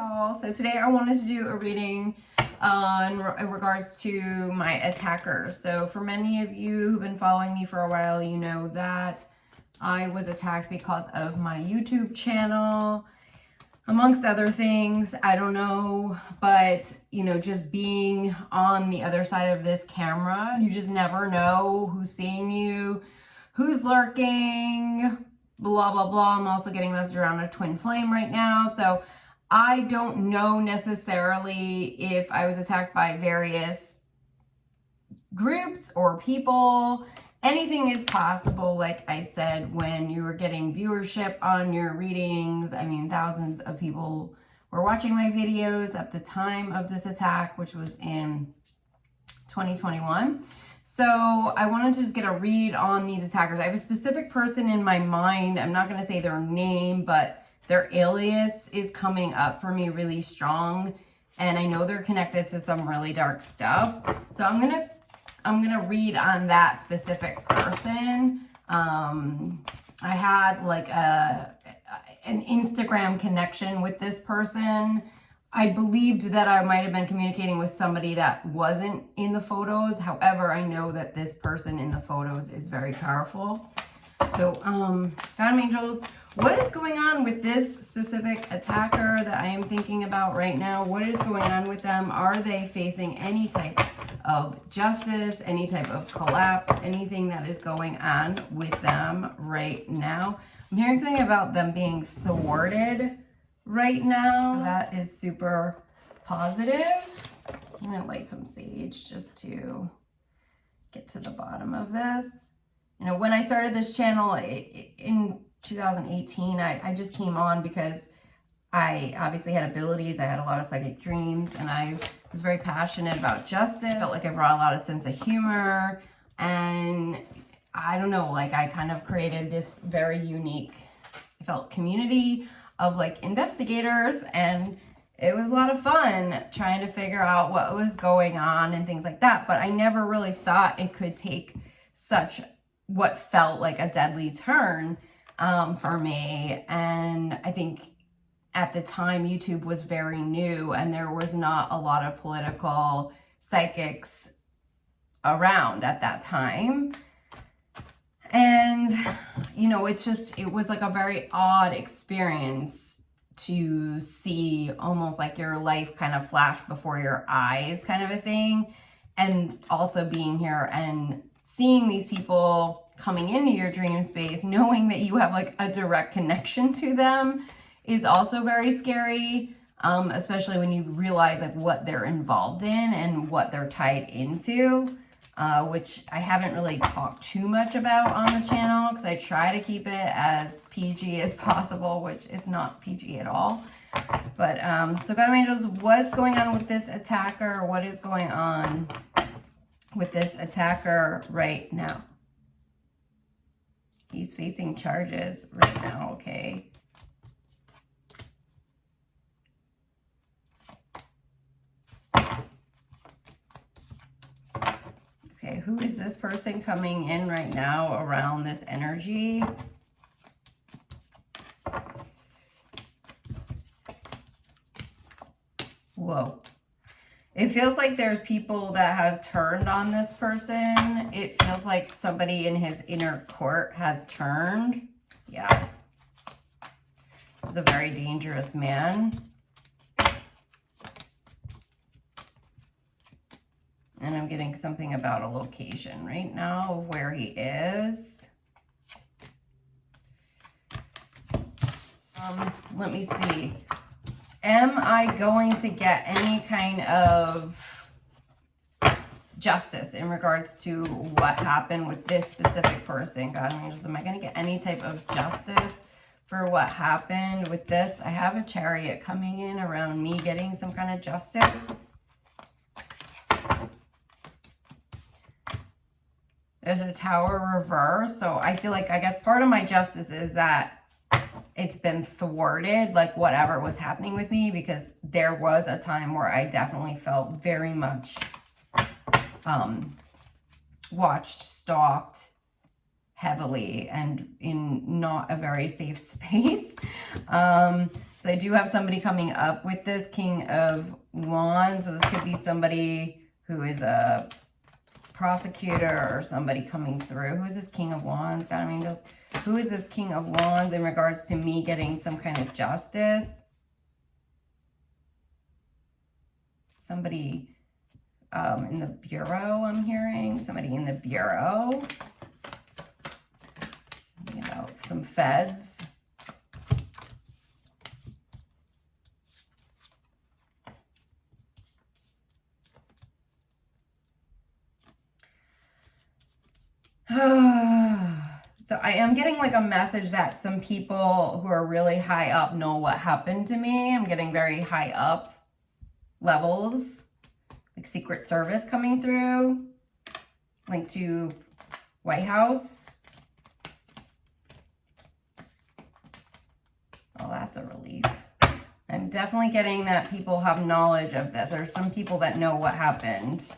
y'all. So today I wanted to do a reading in regards to my attackers. So for many of you who've been following me for a while, you know that I was attacked because of my YouTube channel, amongst other things. I don't know, but you know, just being on the other side of this camera, you just never know who's seeing you, who's lurking, blah, blah, blah. I'm also getting messaged around a twin flame right now. So I don't know necessarily if I was attacked by various groups or people. Anything is possible, like I said, when you were getting viewership on your readings. I mean, thousands of people were watching my videos at the time of this attack, which was in 2021. So I wanted to just get a read on these attackers. I have a specific person in my mind. I'm not going to say their name, but their alias is coming up for me really strong. And I know they're connected to some really dark stuff. So I'm gonna read on that specific person. I had like an Instagram connection with this person. I believed that I might have been communicating with somebody that wasn't in the photos. However, I know that this person in the photos is very powerful. So, God angels, what is going on with this specific attacker that I am thinking about right now? What is going on with them? Are they facing any type of justice, any type of collapse, anything that is going on with them right now? I'm hearing something about them being thwarted right now. So that is super positive. I'm gonna light some sage just to get to the bottom of this. You know, when I started this channel in 2018, I just came on because I obviously had abilities. I had a lot of psychic dreams, and I was very passionate about justice. I felt like I brought a lot of sense of humor, and I don't know, like I kind of created this very unique, I felt, community of like investigators, and it was a lot of fun trying to figure out what was going on and things like that. But I never really thought it could take such what felt like a deadly turn for me. And I think at the time YouTube was very new and there was not a lot of political psychics around at that time. And, you know, it was like a very odd experience to see almost like your life kind of flash before your eyes kind of a thing. And also being here and seeing these people coming into your dream space, knowing that you have like a direct connection to them is also very scary. Especially when you realize like what they're involved in and what they're tied into. Which I haven't really talked too much about on the channel because I try to keep it as PG as possible, which is not PG at all. But, so God angels, what's going on with this attacker? What is going on with this attacker right now? He's facing charges right now, okay. Okay, who is this person coming in right now around this energy? Whoa. It feels like there's people that have turned on this person. It feels like somebody in his inner court has turned. Yeah. He's a very dangerous man. And I'm getting something about a location right now of where he is. Let me see. Am I going to get any kind of justice in regards to what happened with this specific person? God angels, am I going to get any type of justice for what happened with this? I have a chariot coming in around me getting some kind of justice. There's a tower reverse. So I feel like, I guess part of my justice is that it's been thwarted, like whatever was happening with me, because there was a time where I definitely felt very much watched, stalked heavily, and in not a very safe space. So I do have somebody coming up with this King of Wands. So this could be somebody who is a prosecutor or somebody coming through. Who is this King of Wands? God of Angels. Who is this King of Wands in regards to me getting some kind of justice? Somebody in the Bureau, I'm hearing. Somebody in the Bureau. Something about some feds. So I am getting like a message that some people who are really high up know what happened to me. I'm getting very high up levels, like Secret Service coming through, linked to White House. Oh, that's a relief. I'm definitely getting that people have knowledge of this. There's some people that know what happened.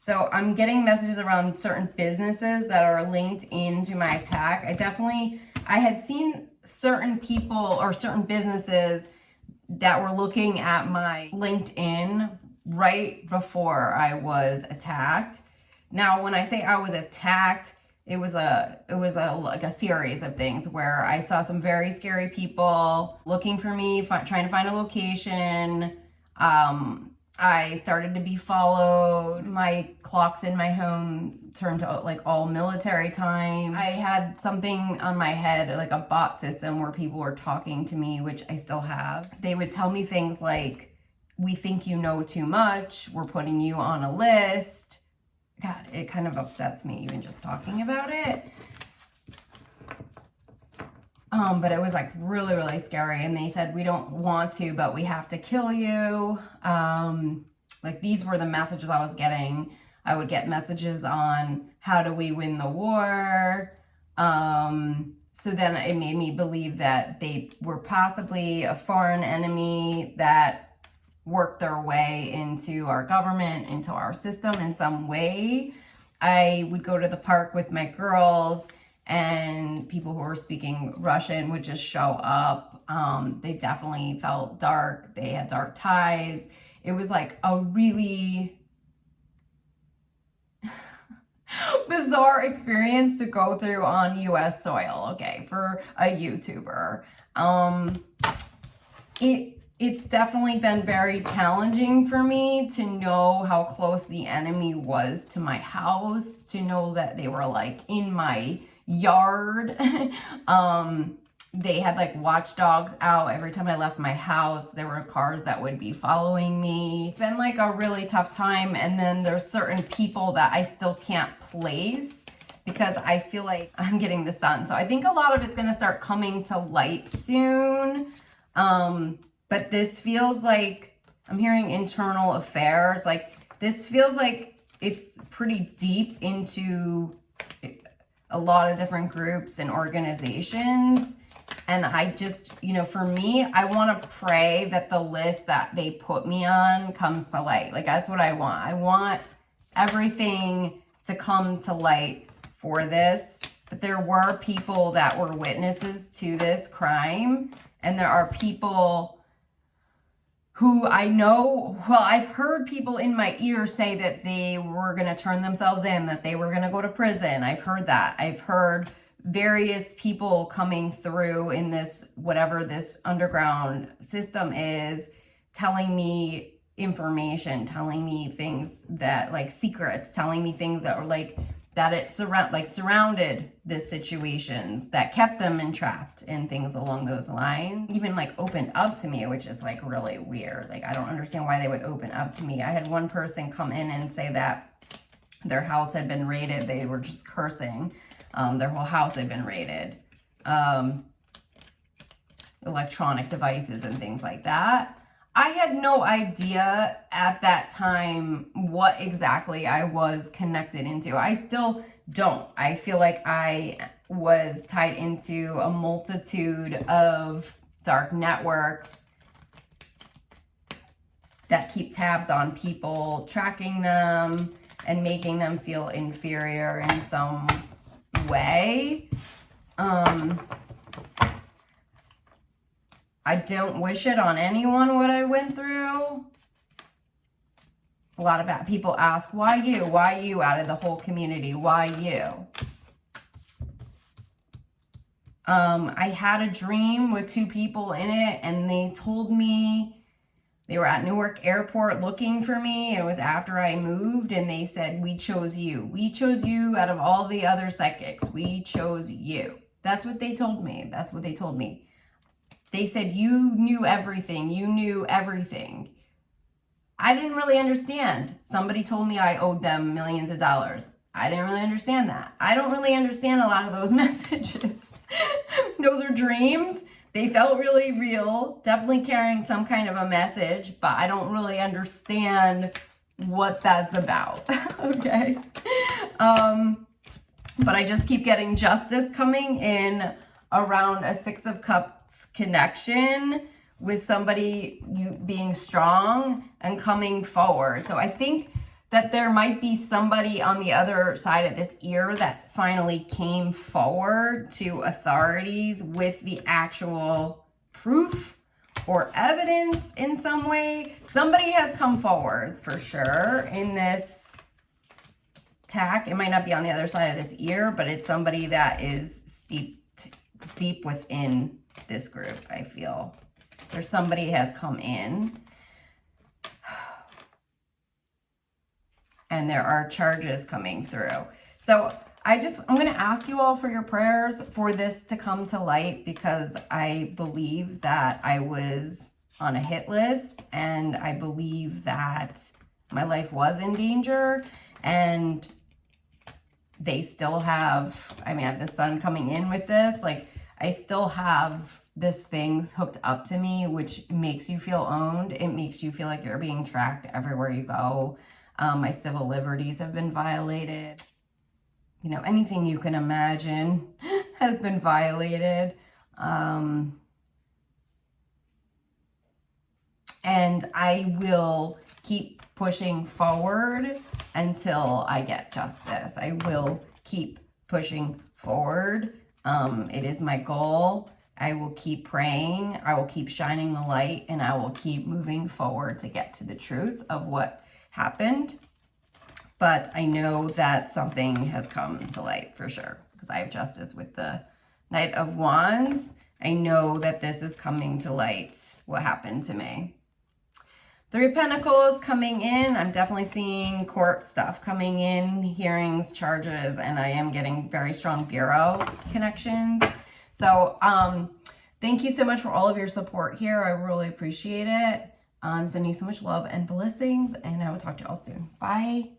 So I'm getting messages around certain businesses that are linked into my attack. I had seen certain people or certain businesses that were looking at my LinkedIn right before I was attacked. Now, when I say I was attacked, it was like a series of things where I saw some very scary people looking for me, trying to find a location. I started to be followed. My clocks in my home turned to like all military time. I had something on my head, like a bot system where people were talking to me, which I still have. They would tell me things like, we think you know too much. We're putting you on a list. God, it kind of upsets me even just talking about it. But it was like really, really scary. And they said, we don't want to, but we have to kill you. Like these were the messages I was getting. I would get messages on how do we win the war. So then it made me believe that they were possibly a foreign enemy that worked their way into our government, into our system in some way. I would go to the park with my girls and people who were speaking Russian would just show up. They definitely felt dark. They had dark ties. It was like a really bizarre experience to go through on US soil, okay, for a YouTuber. It's definitely been very challenging for me to know how close the enemy was to my house, to know that they were like in my yard. They had like watchdogs out every time I left my house. There were cars that would be following me. It's been like a really tough time. And then there's certain people that I still can't place because I feel like I'm getting the sun. So I think a lot of it's going to start coming to light soon. But this feels like, I'm hearing internal affairs. Like this feels like it's pretty deep into a lot of different groups and organizations. And I just, for me, I want to pray that the list that they put me on comes to light. Like that's what I want. I want everything to come to light for this. But there were people that were witnesses to this crime. And there are people who I know, well, I've heard people in my ear say that they were going to turn themselves in, that they were going to go to prison. I've heard that. I've heard various people coming through in this, whatever this underground system is, telling me information, telling me things that, like secrets, telling me things that were like, that it surrounded the situations that kept them entrapped and things along those lines. Even like opened up to me, which is like really weird. Like I don't understand why they would open up to me. I had one person come in and say that their house had been raided. They were just cursing. Their whole house had been raided. Electronic devices and things like that. I had no idea at that time what exactly I was connected into. I still don't. I feel like I was tied into a multitude of dark networks that keep tabs on people, tracking them and making them feel inferior in some way. I don't wish it on anyone what I went through. A lot of people ask, why you? Why you out of the whole community? Why you? I had a dream with 2 people in it, and they told me they were at Newark Airport looking for me. It was after I moved, and they said, we chose you. We chose you out of all the other psychics. We chose you. That's what they told me. That's what they told me. They said, you knew everything. You knew everything. I didn't really understand. Somebody told me I owed them millions of dollars. I didn't really understand that. I don't really understand a lot of those messages. Those are dreams. They felt really real, definitely carrying some kind of a message, but I don't really understand what that's about. Okay. But I just keep getting justice coming in around a 6 of Cups connection with somebody being strong and coming forward. So I think that there might be somebody on the other side of this ear that finally came forward to authorities with the actual proof or evidence in some way. Somebody has come forward for sure in this attack. It might not be on the other side of this ear, but it's somebody that is steeped deep within this group, I feel. There's somebody has come in. And there are charges coming through. So I'm going to ask you all for your prayers for this to come to light, because I believe that I was on a hit list, and I believe that my life was in danger, and they still have, I mean, I have the sun coming in with this, like I still have this thing's hooked up to me, which makes you feel owned. It makes you feel like you're being tracked everywhere you go. My civil liberties have been violated. You know, anything you can imagine has been violated. And I will keep pushing forward until I get justice. I will keep pushing forward. It is my goal. I will keep praying. I will keep shining the light, and I will keep moving forward to get to the truth of what happened. But I know that something has come to light for sure, because I have justice with the Knight of Wands. I know that this is coming to light, what happened to me. 3 of Pentacles coming in. I'm definitely seeing court stuff coming in, hearings, charges, and I am getting very strong bureau connections. So thank you so much for all of your support here. I really appreciate it. I'm sending you so much love and blessings, and I will talk to you all soon. Bye.